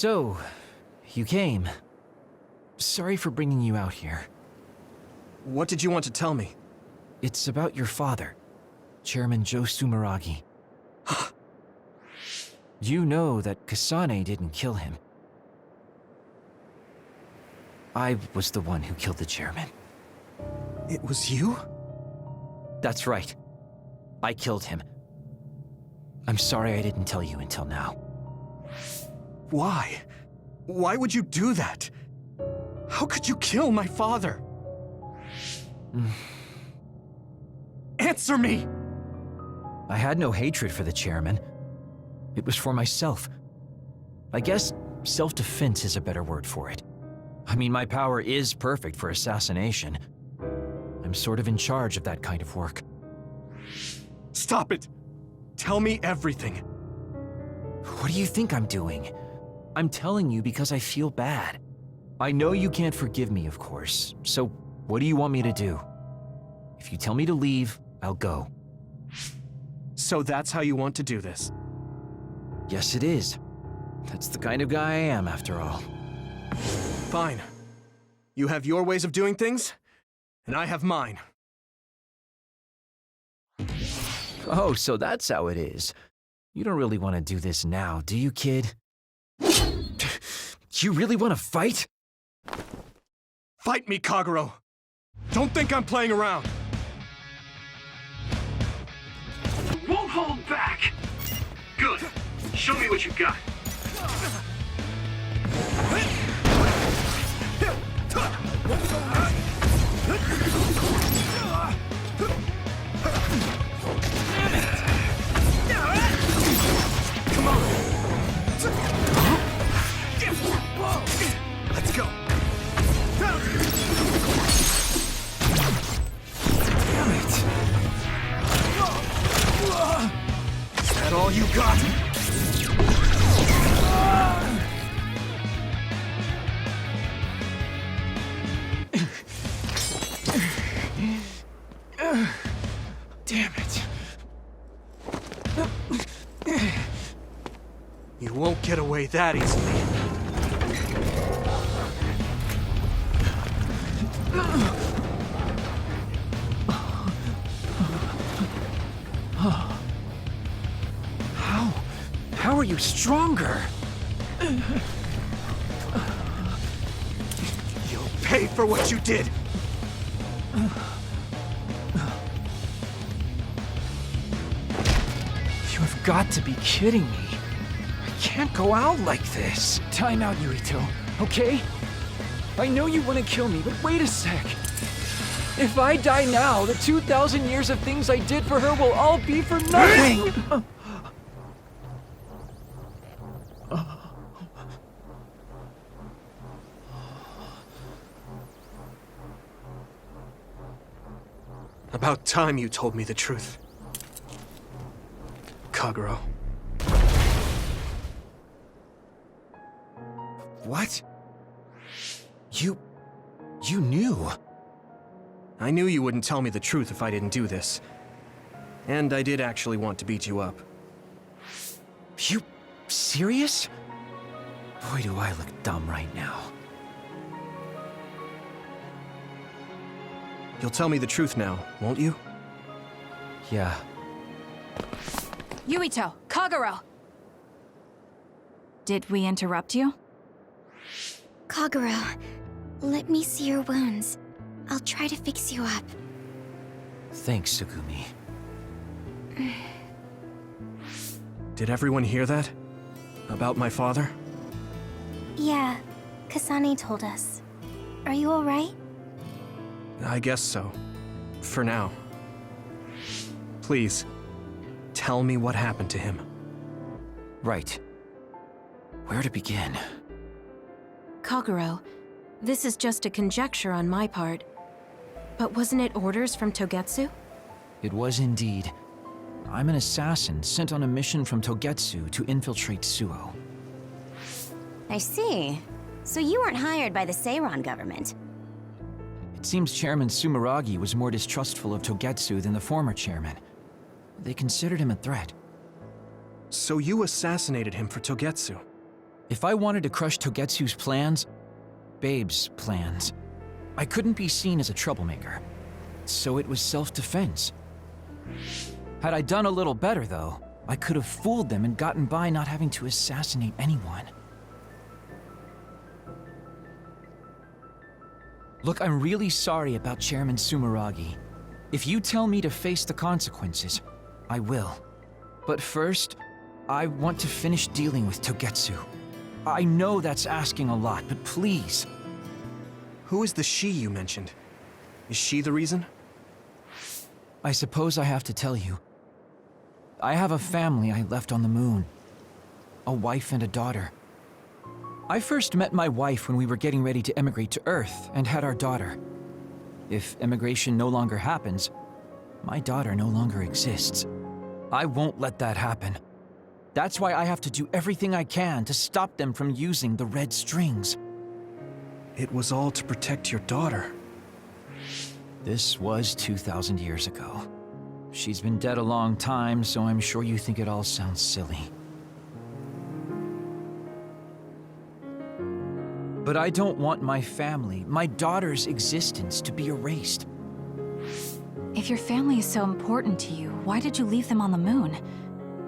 So, you came. Sorry for bringing you out here. What did you want to tell me? It's about your father, Chairman Joe Sumeragi. You know that Kasane didn't kill him. I was the one who killed the chairman. It was you? That's right. I killed him. I'm sorry I didn't tell you until now. Why? Why would you do that? How could you kill my father? Answer me! I had no hatred for the chairman. It was for myself. I guess self-defense is a better word for it. I mean, my power is perfect for assassination. I'm sort of in charge of that kind of work. Stop it! Tell me everything. What do you think I'm doing? I'm telling you because I feel bad. I know you can't forgive me, of course, so what do you want me to do? If you tell me to leave, I'll go. So that's how you want to do this? Yes, it is. That's the kind of guy I am, after all. Fine. You have your ways of doing things, and I have mine. Oh, so that's how it is. You don't really want to do this now, do you, kid? You really want to fight? Fight me, Kagero! Don't think I'm playing around! Won't hold back! Good. Show me what you got. Come on! Let's go! Damn it! Is that all you got? Damn it. You won't get away that easily. How are you stronger? You'll pay for what you did! You have got to be kidding me. I can't go out like this. Time out, Yuito, okay? I know you want to kill me, but wait a sec. If I die now, the 2,000 years of things I did for her will all be for nothing! About time you told me the truth. Kagero. What? You knew? I knew you wouldn't tell me the truth if I didn't do this. And I did actually want to beat you up. You serious? Boy, do I look dumb right now. You'll tell me the truth now, won't you? Yeah. Yuito, Kagero! Did we interrupt you? Kagero, let me see your wounds. I'll try to fix you up. Thanks, Sugumi. Did everyone hear that? About my father? Yeah, Kasane told us. Are you alright? I guess so. For now. Please, tell me what happened to him. Right. Where to begin? Kagero, this is just a conjecture on my part. But wasn't it orders from Togetsu? It was indeed. I'm an assassin sent on a mission from Togetsu to infiltrate Suo. I see. So you weren't hired by the Seiron government. It seems Chairman Sumeragi was more distrustful of Togetsu than the former chairman. They considered him a threat. So you assassinated him for Togetsu? If I wanted to crush Togetsu's plans, Babe's plans, I couldn't be seen as a troublemaker. So it was self-defense. Had I done a little better, though, I could have fooled them and gotten by not having to assassinate anyone. Look, I'm really sorry about Chairman Sumeragi. If you tell me to face the consequences, I will. But first, I want to finish dealing with Togetsu. I know that's asking a lot, but please. Who is the she you mentioned? Is she the reason? I suppose I have to tell you. I have a family I left on the moon. A wife and a daughter. I first met my wife when we were getting ready to emigrate to Earth and had our daughter. If emigration no longer happens, my daughter no longer exists. I won't let that happen. That's why I have to do everything I can to stop them from using the red strings. It was all to protect your daughter. This was 2,000 years ago. She's been dead a long time, so I'm sure you think it all sounds silly. But I don't want my family, my daughter's existence to be erased. If your family is so important to you, why did you leave them on the moon?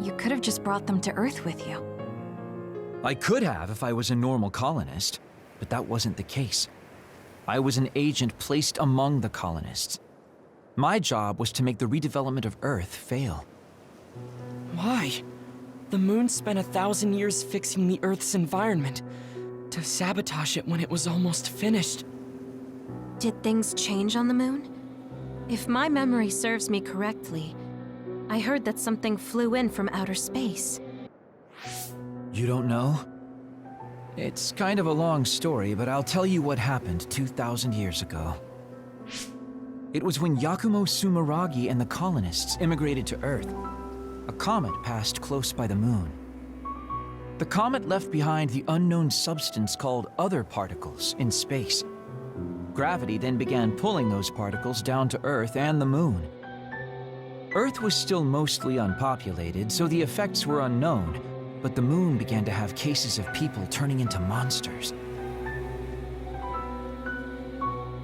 You could have just brought them to Earth with you. I could have if I was a normal colonist, but that wasn't the case. I was an agent placed among the colonists. My job was to make the redevelopment of Earth fail. Why? The moon spent 1,000 years fixing the Earth's environment, to sabotage it when it was almost finished. Did things change on the moon? If my memory serves me correctly, I heard that something flew in from outer space. You don't know? It's kind of a long story, but I'll tell you what happened 2,000 years ago. It was when Yakumo Sumeragi and the colonists immigrated to Earth. A comet passed close by the moon. The comet left behind the unknown substance called other particles in space. Gravity then began pulling those particles down to Earth and the moon. Earth was still mostly unpopulated, so the effects were unknown, but the moon began to have cases of people turning into monsters.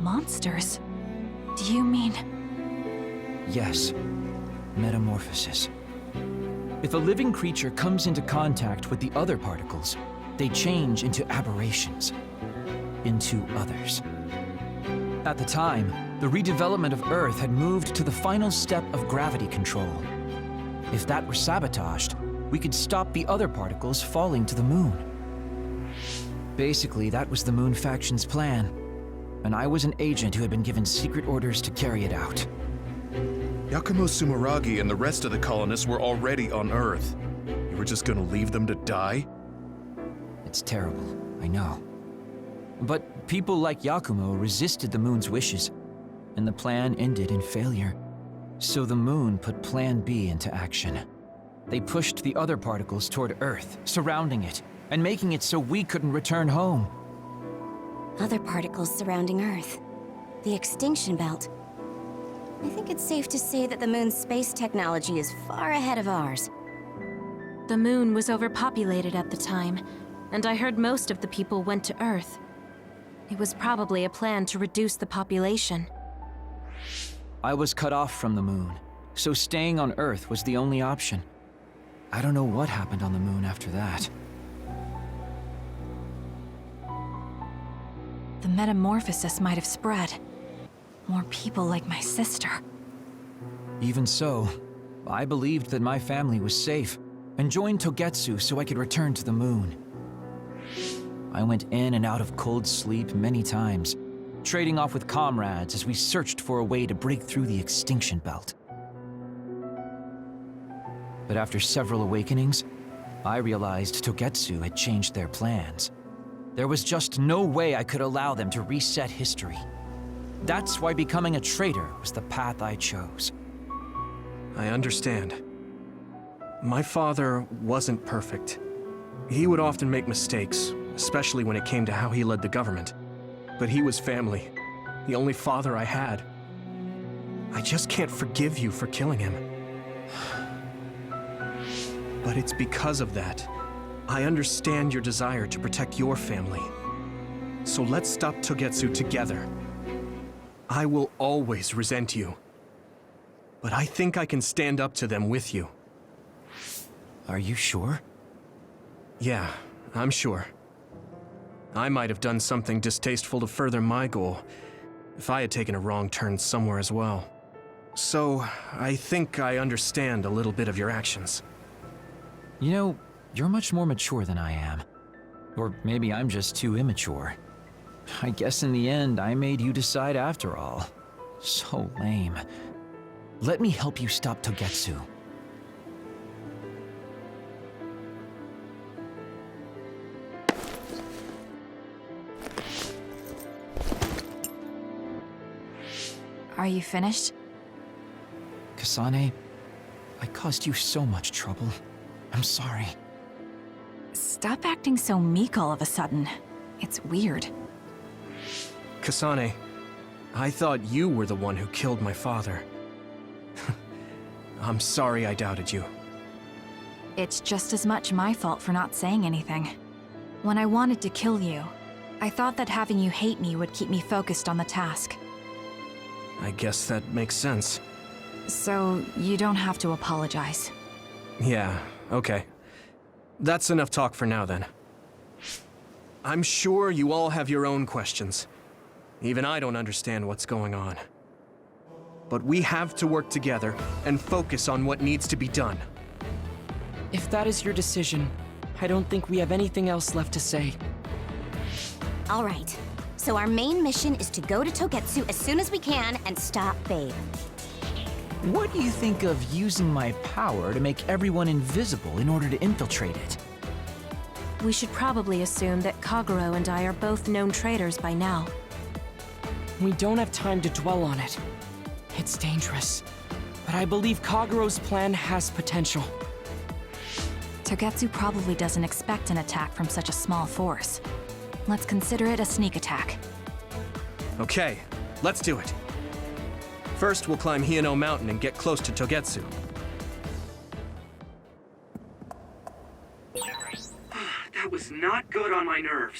Monsters? Do you mean... Yes, metamorphosis. If a living creature comes into contact with the other particles, they change into aberrations, into others. At the time, the redevelopment of Earth had moved to the final step of gravity control. If that were sabotaged, we could stop the other particles falling to the moon. Basically, that was the Moon Faction's plan, and I was an agent who had been given secret orders to carry it out. Yakumo Sumeragi and the rest of the colonists were already on Earth. You were just gonna leave them to die? It's terrible, I know. But people like Yakumo resisted the moon's wishes, and the plan ended in failure. So the moon put Plan B into action. They pushed the other particles toward Earth, surrounding it, and making it so we couldn't return home. Other particles surrounding Earth. The extinction belt. I think it's safe to say that the moon's space technology is far ahead of ours. The moon was overpopulated at the time, and I heard most of the people went to Earth. It was probably a plan to reduce the population. I was cut off from the moon, so staying on Earth was the only option. I don't know what happened on the moon after that. The metamorphosis might have spread. More people like my sister. Even so, I believed that my family was safe, and joined Togetsu so I could return to the moon. I went in and out of cold sleep many times, trading off with comrades as we searched for a way to break through the extinction belt. But after several awakenings, I realized Togetsu had changed their plans. There was just no way I could allow them to reset history. That's why becoming a traitor was the path I chose. I understand. My father wasn't perfect. He would often make mistakes, especially when it came to how he led the government. But he was family, the only father I had. I just can't forgive you for killing him. But it's because of that. I understand your desire to protect your family. So let's stop Togetsu together. I will always resent you. But I think I can stand up to them with you. Are you sure? Yeah, I'm sure. I might have done something distasteful to further my goal, if I had taken a wrong turn somewhere as well. So, I think I understand a little bit of your actions. You know, you're much more mature than I am. Or maybe I'm just too immature. I guess in the end, I made you decide after all. So lame. Let me help you stop Togetsu. Are you finished? Kasane, I caused you so much trouble. I'm sorry. Stop acting so meek all of a sudden. It's weird. Kasane, I thought you were the one who killed my father. I'm sorry I doubted you. It's just as much my fault for not saying anything. When I wanted to kill you, I thought that having you hate me would keep me focused on the task. I guess that makes sense. So, you don't have to apologize. Yeah, okay. That's enough talk for now, then. I'm sure you all have your own questions. Even I don't understand what's going on. But we have to work together and focus on what needs to be done. If that is your decision, I don't think we have anything else left to say. All right. So our main mission is to go to Togetsu as soon as we can and stop Babe. What do you think of using my power to make everyone invisible in order to infiltrate it? We should probably assume that Kagero and I are both known traitors by now. We don't have time to dwell on it. It's dangerous. But I believe Kagero's plan has potential. Togetsu probably doesn't expect an attack from such a small force. Let's consider it a sneak attack. Okay, let's do it. First, we'll climb Hino Mountain and get close to Togetsu. That was not good on my nerves.